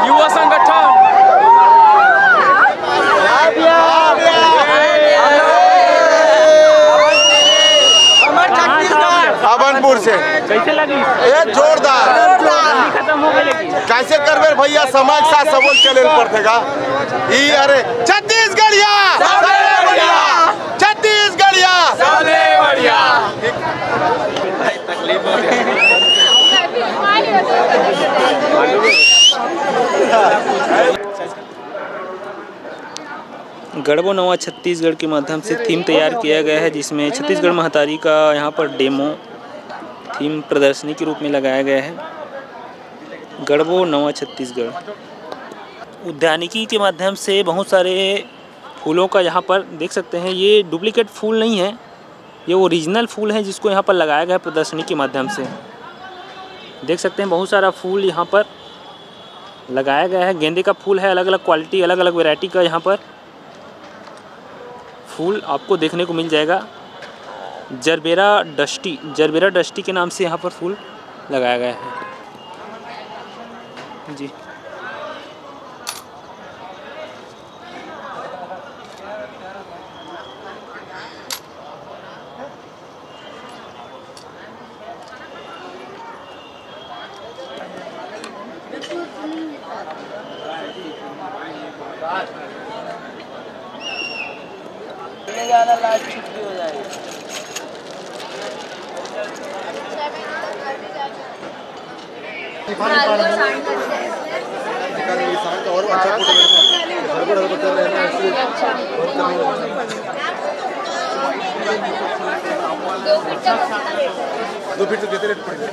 युवा संगठन अभनपुर से। कैसे लगी? ये जोरदार खत्म हो गई लेकिन कैसे करबे भैया, समाज साथ सबोल चले पड़ेगा। ई अरे छत्तीसगढ़िया छत्तीसगढ़िया बढ़िया। गढ़बो नवा छत्तीसगढ़ के माध्यम से थीम तैयार किया गया है, जिसमें छत्तीसगढ़ महतारी का यहाँ पर डेमो थीम प्रदर्शनी के रूप में लगाया गया है। गढ़बो नवा छत्तीसगढ़ उद्यानिकी के माध्यम से बहुत सारे फूलों का यहाँ पर देख सकते हैं। ये डुप्लीकेट फूल नहीं है, ये ओरिजिनल फूल है जिसको यहाँ पर लगाया गया है प्रदर्शनी के माध्यम से। देख सकते हैं बहुत सारा फूल यहाँ पर लगाया गया है। गेंदे का फूल है, अलग अलग क्वालिटी, अलग अलग वैरायटी का यहाँ पर फूल आपको देखने को मिल जाएगा। जरबेरा डस्टी के नाम से यहाँ पर फूल लगाया गया है जी। छुट्टी हो जाएगी। और अच्छा दो फीट तो देते रेट पड़ेगा।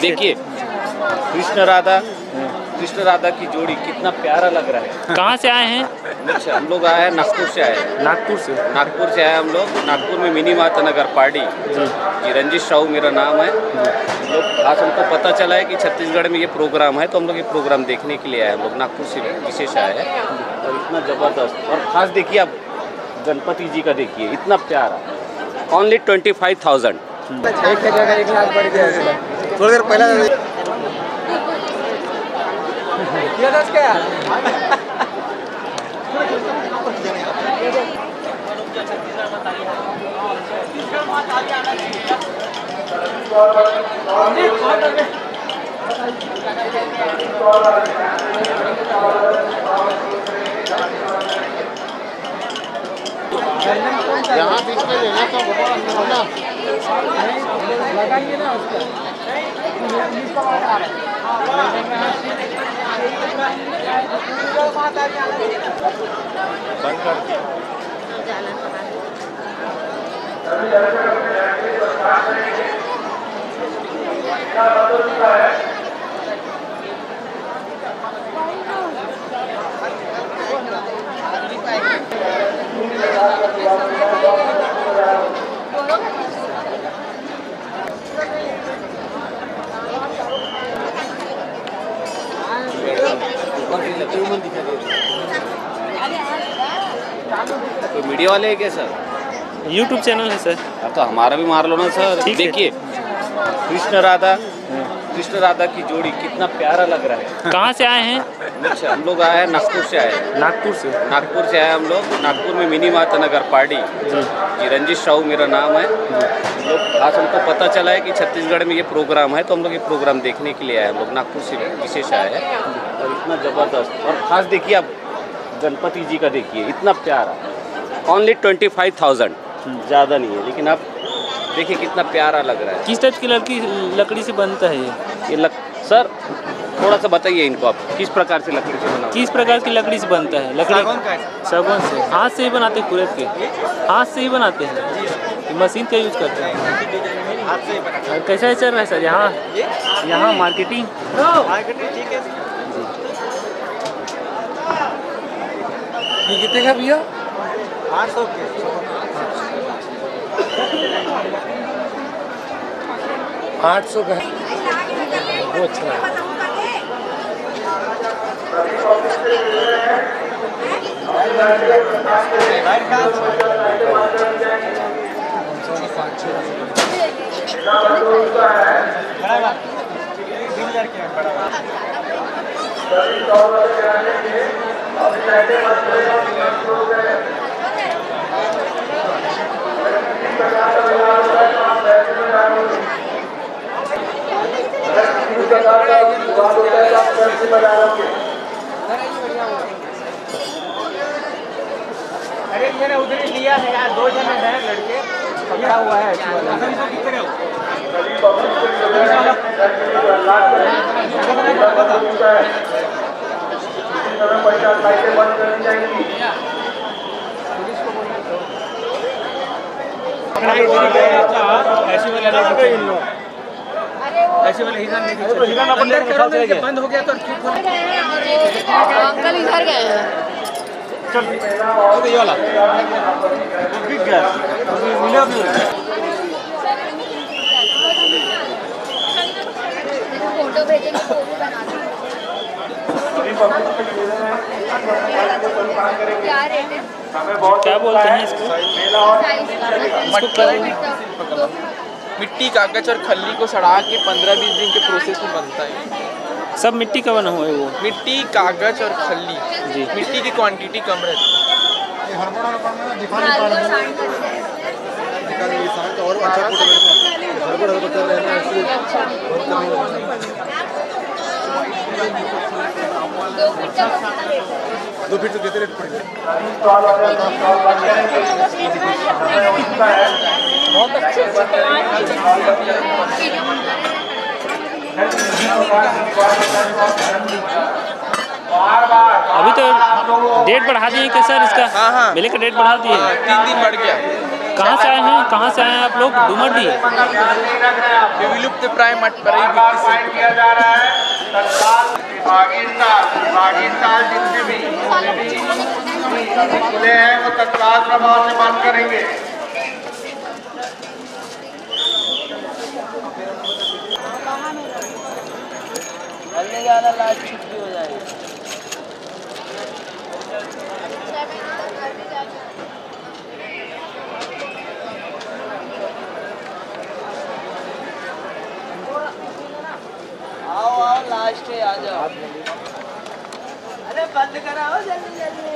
देखिए कृष्ण राधा की जोड़ी कितना प्यारा लग रहा है। कहाँ से आए हैं? अच्छा, हम लोग आए हैं नागपुर से आए हैं। नागपुर से आए हम लोग। नागपुर में मिनी माता नगर पार्टी जी, रंजित साहू मेरा नाम है। हम लोग आज हमको पता चला है कि छत्तीसगढ़ में ये प्रोग्राम है, तो हम लोग ये प्रोग्राम देखने के लिए आए। हम लोग नागपुर से विशेष आए हैं और इतना ज़बरदस्त। और ख़ास देखिए आप गणपति जी का देखिए, इतना प्यारा। ओनली 25,000। एक जगह 1 लाख बढ़ गया। थोड़ी देर पहले क्या यहाँ बीच में लेना तो लगाइए ना उसका। बंद कर तो मीडिया वाले हैं क्या सर? यूट्यूब चैनल है सर। अब तो हमारा भी मार लो ना सर। ठीक है। देखिए कृष्ण राधा की जोड़ी कितना प्यारा लग रहा है। कहाँ से आए हैं? अच्छा, हम लोग आए हैं नागपुर से आए हैं। नागपुर से आए हम लोग। नागपुर में मिनी माता नगर पार्टी जी, रंजित साहू मेरा नाम है। हम लोग आज हमको पता चला है कि छत्तीसगढ़ में ये प्रोग्राम है, तो हम लोग ये प्रोग्राम देखने के लिए आए। हम लोग नागपुर से विशेष आए हैं और इतना ज़बरदस्त। और ख़ास देखिए आप गणपति जी का देखिए, इतना प्यारा। ओनली 25,000, ज़्यादा नहीं है, लेकिन आप देखिए कितना प्यारा लग रहा है। किस टाइप की लकड़ी से बनता है ये? सर थोड़ा सा बताइए इनको, आप किस प्रकार से लकड़ी से बना? किस प्रकार की लकड़ी से बनता है? लकड़ी सागौन से। हाथ से ही बनाते हैं, कुरेद के हाथ से ही बनाते हैं। मशीन का यूज करते हैं। कैसा चल रहा है सर यहाँ मार्केटिंग? ठीक है। ये कितने का भैया? 800 के। 800 का वो अच्छा है। अरे मैंने उधर ही लिया है यार, 2 जने हैं लड़के, पकड़ा हुआ है ऐसे वाला। ऐसे वाले हिरन नहीं, बंद हो गया तो अंकल इधर गए हैं। ये वाला बिक गया, मिला भी। फोटो भेजेंगे तो वो भी बना देंगे। क्या रेट है? क्या बोलते हैं इसको? मिट्टी, कागज और खल्ली को सड़ा के 15-20 दिन के प्रोसेस में बनता है। सब मिट्टी का बना हुआ है वो? मिट्टी, कागज और खल्ली जी। मिट्टी की क्वांटिटी कम रहती है। दो फीट तो देते रेट पड़ेगा। बहुत अच्छे अभी तो डेट बढ़ा दिए क्या सर इसका? हाँ। मेले का डेट बढ़ा दिए? 3 दिन बढ़ गया। कहाँ से आए हैं? कहाँ से आए हैं आप लोग? डूमरडी? ये विलुप्त प्राय मठ पर ही विकसित किया जा रहा है। पाकिस्तान जितने भी खुले हैं वो तत्काल प्रभाव से बंद करेंगे। छुट्टी हो जाएगी। आओ लास्ट पे आ जाओ। अरे बंद कराओ जल्दी जल्दी।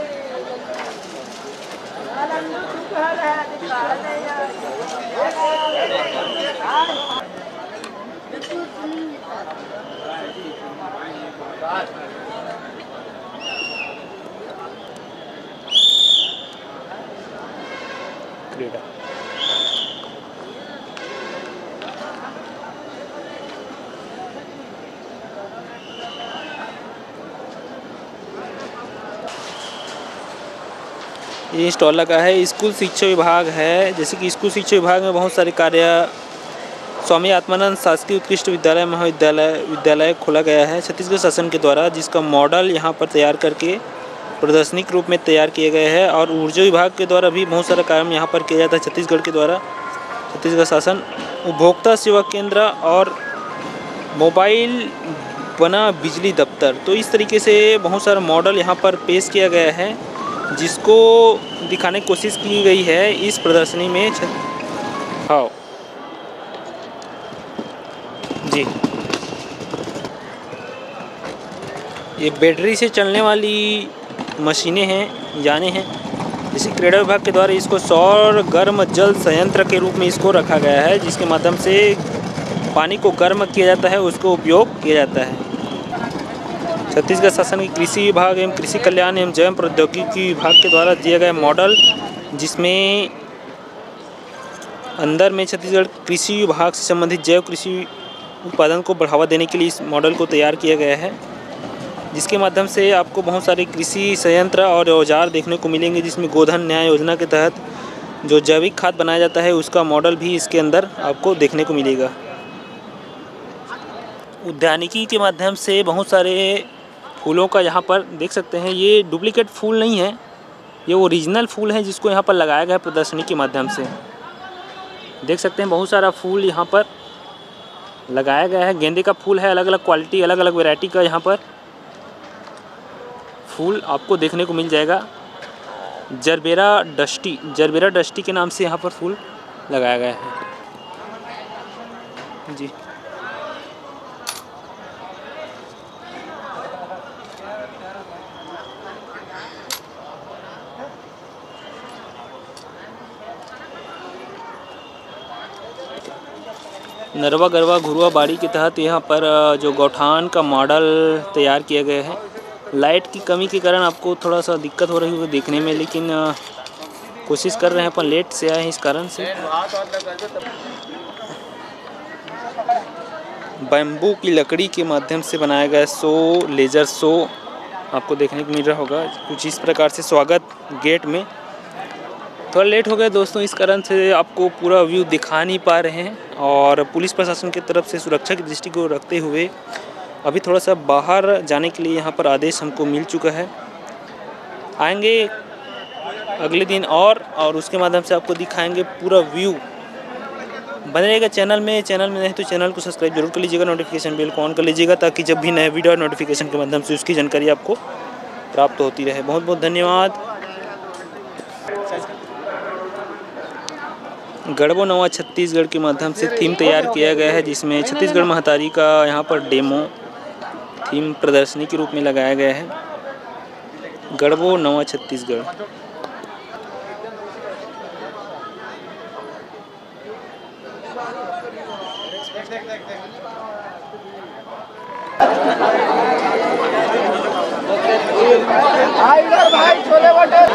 ये स्टॉल लगा है, स्कूल शिक्षा विभाग है। जैसे कि स्कूल शिक्षा विभाग में बहुत सारे कार्य, स्वामी आत्मानंद शासकीय उत्कृष्ट विद्यालय विद्यालय खोला गया है छत्तीसगढ़ शासन के द्वारा, जिसका मॉडल यहाँ पर तैयार करके प्रदर्शनी के रूप में तैयार किए गए हैं। और ऊर्जा विभाग के द्वारा भी बहुत सारा काम यहाँ पर किया जाता है छत्तीसगढ़ के द्वारा। छत्तीसगढ़ शासन उपभोक्ता सेवा केंद्र और मोबाइल बना बिजली दफ्तर, तो इस तरीके से बहुत सारा मॉडल यहाँ पर पेश किया गया है, जिसको दिखाने की कोशिश की गई है इस प्रदर्शनी में। हाँ जी, ये बैटरी से चलने वाली मशीनें हैं, यानी हैं। जैसे क्रीड़ा विभाग के द्वारा इसको सौर गर्म जल संयंत्र के रूप में इसको रखा गया है, जिसके माध्यम से पानी को गर्म किया जाता है, उसको उपयोग किया जाता है। छत्तीसगढ़ शासन की कृषि विभाग एवं कृषि कल्याण एवं जैव प्रौद्योगिकी विभाग के द्वारा दिया गया मॉडल, जिसमें अंदर में छत्तीसगढ़ कृषि विभाग से संबंधित जैव कृषि उत्पादन को बढ़ावा देने के लिए इस मॉडल को तैयार किया गया है, जिसके माध्यम से आपको बहुत सारे कृषि संयंत्र और औजार देखने को मिलेंगे, जिसमें गोधन न्याय योजना के तहत जो जैविक खाद बनाया जाता है उसका मॉडल भी इसके अंदर आपको देखने को मिलेगा। उद्यानिकी के माध्यम से बहुत सारे फूलों का यहाँ पर देख सकते हैं। ये डुप्लीकेट फूल नहीं है, ये ओरिजिनल फूल है, जिसको यहाँ पर लगाया गया है प्रदर्शनी के माध्यम से। देख सकते हैं बहुत सारा फूल यहाँ पर लगाया गया है। गेंदे का फूल है, अलग अलग क्वालिटी, अलग अलग वैरायटी का यहाँ पर फूल आपको देखने को मिल जाएगा। जरबेरा डस्टी के नाम से यहाँ पर फूल लगाया गया है जी। नरवा गरवा घुरवा बाड़ी के तहत यहाँ पर जो गौठान का मॉडल तैयार किया गया है। लाइट की कमी के कारण आपको थोड़ा सा दिक्कत हो रही होगी देखने में, लेकिन कोशिश कर रहे हैं, अपन लेट से आए हैं इस कारण से। बैम्बू की लकड़ी के माध्यम से बनाया गया शो, लेज़र शो आपको देखने को मिल रहा होगा। कुछ इस प्रकार से स्वागत गेट में। थोड़ा लेट हो गया दोस्तों, इस कारण से आपको पूरा व्यू दिखा नहीं पा रहे हैं। और पुलिस प्रशासन की तरफ से सुरक्षा की दृष्टि को रखते हुए अभी थोड़ा सा बाहर जाने के लिए यहाँ पर आदेश हमको मिल चुका है। आएंगे अगले दिन और उसके माध्यम से आपको दिखाएंगे पूरा व्यू। बने रहेगा चैनल में नहीं तो चैनल को सब्सक्राइब जरूर कर लीजिएगा, नोटिफिकेशन बेल को ऑन कर लीजिएगा, ताकि जब भी नया वीडियो नोटिफिकेशन के माध्यम से उसकी जानकारी आपको प्राप्त होती रहे। बहुत बहुत धन्यवाद। गढ़बो नवा छत्तीसगढ़ के माध्यम से थीम तैयार किया गया है, जिसमें छत्तीसगढ़ महतारी का यहाँ पर डेमो थीम प्रदर्शनी के रूप में लगाया गया है। गढ़बो नवा छत्तीसगढ़। भाई छोले भटूरे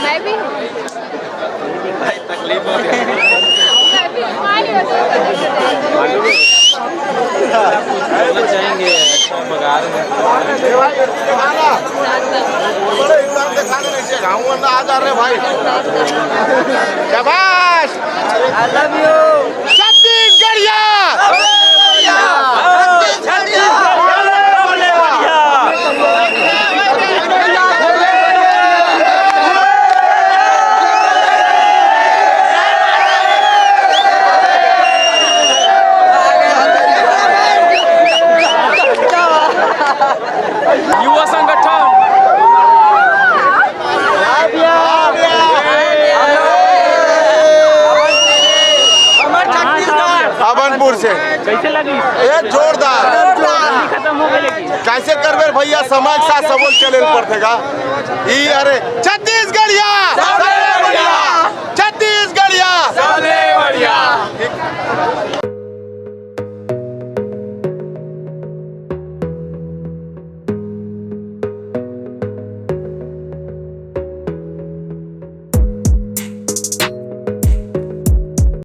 मैं भी तकलीफ हो गई। जाएंगे बघार में बड़े हिसाब से खाने नहीं चाहिए। गाँव वाला आ जा रहे भाई। शाबाश। आई लव यू छत्तीसगढ़िया। युवा संगठन अबनपुर से। कैसे लगी? ये जोरदार। खत्म हो गई लेकिन कैसे करबे भैया, समय के साथ सबोल चले पड़ेगा। ई अरे छत्तीसगढ़िया छत्तीसगढ़िया।